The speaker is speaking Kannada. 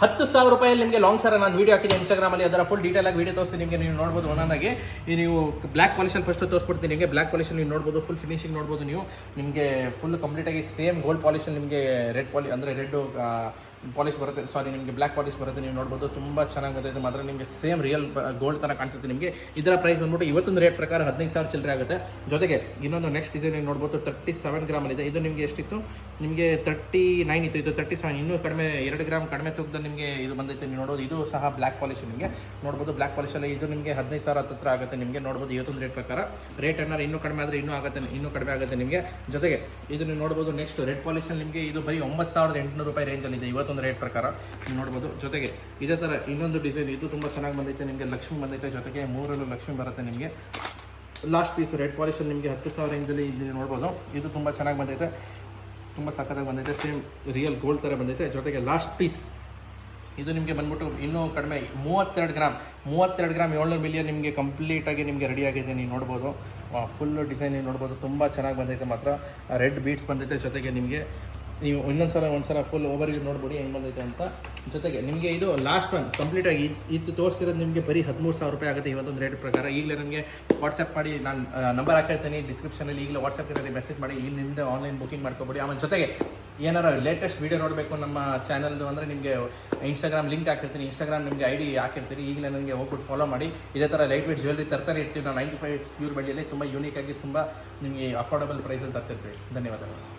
10,000 ರೂಪಾಯಲ್ಲಿ ನಿಮಗೆ ಲಾಂಗ್ ಸರ ನಾನು ವೀಡಿಯೋ ಹಾಕಿದ್ದೀನಿ ಇನ್ಸ್ಟಾಗ್ರಾಮಲ್ಲಿ, ಅದರ ಫುಲ್ ಡೀಟೇಲ್ ಆಗಿ ವೀಡಿಯೋ ತೋರಿಸ್ತೀನಿ ನಿಮಗೆ. ನೀವು ನೋಡ್ಬೋದು ಒಂದೊಂದಾಗಿ. ನೀವು ಬ್ಲ್ಯಾಕ್ ಪಾಲಿಶಲ್ಲಿ ಫಸ್ಟ್ ತೋರಿಸ್ಬಿಡ್ತೀನಿ ನಿಮಗೆ. ಬ್ಲ್ಯಾಕ್ ಪಾಲಿಶಲ್ಲಿ ನೀವು ನೋಡ್ಬೋದು, ಫುಲ್ ಫಿನಿಶಿಂಗ್ ನೋಡ್ಬೋದು ನೀವು. ನಿಮಗೆ ಫುಲ್ ಕಂಪ್ಲೀಟಾಗಿ ಸೇಮ್ ಗೋಲ್ಡ್ ಪಾಲಿಶಲ್ಲಿ ನಿಮಗೆ ರೆಡ್ ಪಾಲಿಶ್ ಬರುತ್ತೆ, ಸಾರಿ ನಿಮಗೆ ಬ್ಲ್ಯಾಕ್ ಪಾಲಿಶ್ ಬರುತ್ತೆ. ನೀವು ನೋಡ್ಬೋದು ತುಂಬ ಚೆನ್ನಾಗಿ ಬಂದಿದೆ ಮಾತ್ರ. ನಿಮಗೆ ಸೇಮ್ ರಿಯಲ್ ಗೋಲ್ಡ್ ಥರ ಕಾಣಿಸುತ್ತೆ ನಿಮಗೆ. ಇದರ ಪ್ರೈಸ್ ಬಂದ್ಬಿಟ್ಟು ಇವತ್ತೊಂದು ರೇಟ್ ಪ್ರಕಾರ 15,000 ಚಿಲ್ಲರೆ ಆಗುತ್ತೆ. ಜೊತೆಗೆ ಇನ್ನೊಂದು ನೆಕ್ಸ್ಟ್ ಡಿಸೈನ್ ನೋಡ್ಬೋದು 37 ಗ್ರಾಮಲ್ಲಿದೆ. ಇದು ನಿಮಗೆ ಎಷ್ಟಿತ್ತು, ನಿಮಗೆ 39 ಇತ್ತು, ಇದು 37. ಇನ್ನೂ ಕಡಿಮೆ 2 ಗ್ರಾಮ್ ಕಡಿಮೆ ತೂಕದಲ್ಲಿ ನಿಮಗೆ ಇದು ಬಂದೈತೆ. ನೀವು ನೋಡ್ಬೋದು ಇದು ಸಹ ಬ್ಲ್ಯಾಕ್ ಪಾಲಿಶ್ ನಿಮಗೆ ನೋಡ್ಬೋದು. ಬ್ಲ್ಯಾಕ್ ಪಾಲಿಶಲ್ಲಿ ಇದು ನಿಮಗೆ 15,000 ಹತ್ತಿರ ಆಗುತ್ತೆ ನಿಮಗೆ. ನೋಡ್ಬೋದು ಇವತ್ತೊಂದು ರೇಟ್ ಪ್ರಕಾರ. ರೇಟ್ ಏನಾರು ಇನ್ನೂ ಕಡಿಮೆ ಆದರೆ ಇನ್ನೂ ಕಡಿಮೆ ಆಗುತ್ತೆ ನಿಮಗೆ. ಜೊತೆಗೆ ಇದು ನೀವು ನೋಡ್ಬೋದು ನೆಕ್ಸ್ಟ್ ರೆಡ್ ಪಾಲಿಶಲ್ಲಿ ನಿಮಗೆ ಇದು ಬರೀ 9,800 ರೂಪಾಯಿ ರೇಂಜಲ್ಲಿದೆ ಇವತ್ತೊಂದು ರೇಟ್ ಪ್ರಕಾರ. ನೀವು ನೋಡ್ಬೋದು. ಜೊತೆಗೆ ಇದೇ ಥರ ಇನ್ನೊಂದು ಡಿಸೈನ್, ಇದು ತುಂಬ ಚೆನ್ನಾಗಿ ಬಂದೈತೆ ನಿಮಗೆ. ಲಕ್ಷ್ಮಿ ಬಂದೈತೆ, ಜೊತೆಗೆ 3 ಲಕ್ಷ್ಮಿ ಬರುತ್ತೆ ನಿಮಗೆ. ಲಾಸ್ಟ್ ಪೀಸ್ ರೆಡ್ ಪಾಲಿಶಲ್ಲಿ ನಿಮಗೆ 10,000 ರೇಂಜಲ್ಲಿ ಇದು ನೋಡ್ಬೋದು. ಇದು ತುಂಬ ಚೆನ್ನಾಗಿ ಬಂದೈತೆ, ತುಂಬ ಸಖತ್ತಾಗಿ ಬಂದೈತೆ. ಸೇಮ್ ರಿಯಲ್ ಗೋಲ್ಡ್ ಥರ ಬಂದೈತೆ. ಜೊತೆಗೆ ಲಾಸ್ಟ್ ಪೀಸ್ ಇದು ನಿಮಗೆ ಬಂದ್ಬಿಟ್ಟು ಇನ್ನೂ ಕಡಿಮೆ 32 ಗ್ರಾಮ್ 700 ಮಿಲಿಯನ್ ನಿಮಗೆ ಕಂಪ್ಲೀಟಾಗಿ ನಿಮಗೆ ರೆಡಿಯಾಗಿದೆ. ನೀವು ನೋಡ್ಬೋದು ಫುಲ್ ಡಿಸೈನ್ ನೀವು ನೋಡ್ಬೋದು. ತುಂಬ ಚೆನ್ನಾಗಿ ಬಂದೈತೆ ಮಾತ್ರ. ರೆಡ್ ಬೀಟ್ಸ್ ಬಂದೈತೆ. ಜೊತೆಗೆ ನಿಮಗೆ ನೀವು ಒಂದ್ಸಲ ಫುಲ್ ಓವರ್ವ್ಯೂ ನೋಡ್ಬೋದು ಹೆಂಗೆ ಬಂದೈತೆ ಅಂತ. ಜೊತೆಗೆ ನಿಮಗೆ ಇದು ಲಾಸ್ಟ್ ಒನ್ ಕಂಪ್ಲೀಟಾಗಿ ಇದು ತೋರಿಸಿರೋದು ನಿಮಗೆ ಬರೀ 13,000 ರೂಪಾಯಿ ಆಗುತ್ತೆ ಇವತ್ತೊಂದು ರೇಟ್ ಪ್ರಕಾರ. ಈಗಲೇ ನನಗೆ ವಾಟ್ಸಪ್ ಮಾಡಿ, ನಾನು ನಂಬರ್ ಹಾಕಿರ್ತೀನಿ ಡಿಸ್ಕ್ರಿಪ್ಷನಲ್ಲಿ. ಈಗಲೇ ವಾಟ್ಸಪ್ಗೆ ಮೆಸೇಜ್ ಮಾಡಿ ಇಲ್ಲಿಂದ ಆನ್ಲೈನ್ ಬುಕಿಂಗ್ ಮಾಡ್ಕೊಬೇಡಿ. ಆಮೇಲೆ ಜೊತೆಗೆ ಏನಾರು ಲೇಟೆಸ್ಟ್ ವೀಡಿಯೋ ನೋಡಬೇಕು ನಮ್ಮ ಚಾನಲ್ದು ಅಂದರೆ ನಿಮಗೆ ಇನ್ಸ್ಟಾಗ್ರಾಮ್ ಲಿಂಕ್ ಹಾಕಿರ್ತೀನಿ, ಇನ್ಸ್ಟಾಗ್ರಾಮ್ ನಿಮಗೆ ID ಹಾಕಿರ್ತೀನಿ. ಈಗಲೇ ನನಗೆ ಹೋಗ್ಬಿಟ್ಟು ಫಾಲೋ ಮಾಡಿ. ಇದೇ ಥರ ಲೈಟ್ ವೇಟ್ ಜ್ಯುವೆಲ್ಲರಿ ತರ್ತಾರೆ ಇರ್ತೀವಿ ನಾವು. 95 ಪ್ಯೂರ್ ಬಳ್ಳಿಯಲ್ಲಿ ತುಂಬ ಯೂನಿಕ್ ಆಗಿ ತುಂಬ ನಿಮಗೆ ಅಫೋರ್ಡಬಲ್ ಪ್ರೈಸಲ್ಲಿ ತರ್ತಿರ್ತೀವಿ. ಧನ್ಯವಾದಗಳು.